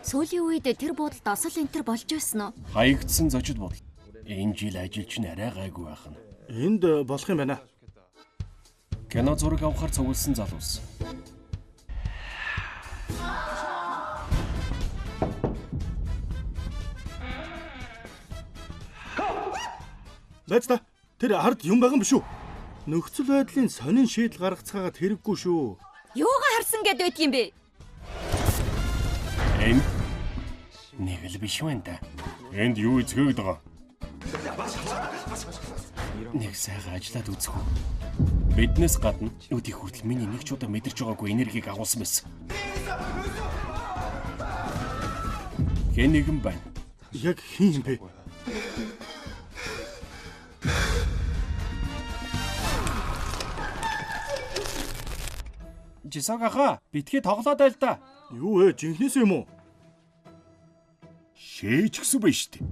Сүүлийн үед тэр буудалд осол энтер болж байсан уу? Хаягдсан зочид бодол. Энэ жил ажилч нь арай гайгүй байх нь. Энд болох юм байна. Кино зураг авахар цугласан залуус. Лайц та. Тэр ард юм байгаа юм биш үү? Нөхцөл байдлын сонин шийдэл гаргацгаагаад хэрэггүй шүү. Юугаа харсан гэд байт юм бэ? Энд нэг л биш байна да. Энд юу эзгээгд байгаа? Нэг сайхан ажиллаад үзэх үү? Биднээс гадна өдий хүртэл миний нэг ч удаа мэдэрч байгаагүй энергийг агуулсан байсан. Хэн нэгэн байна. Яг хин юм бэ? Жисагаха, битгий тоглоод байл да. Юу вэ? Жинхнээс юм уу? Шээж гсэн байж тээ.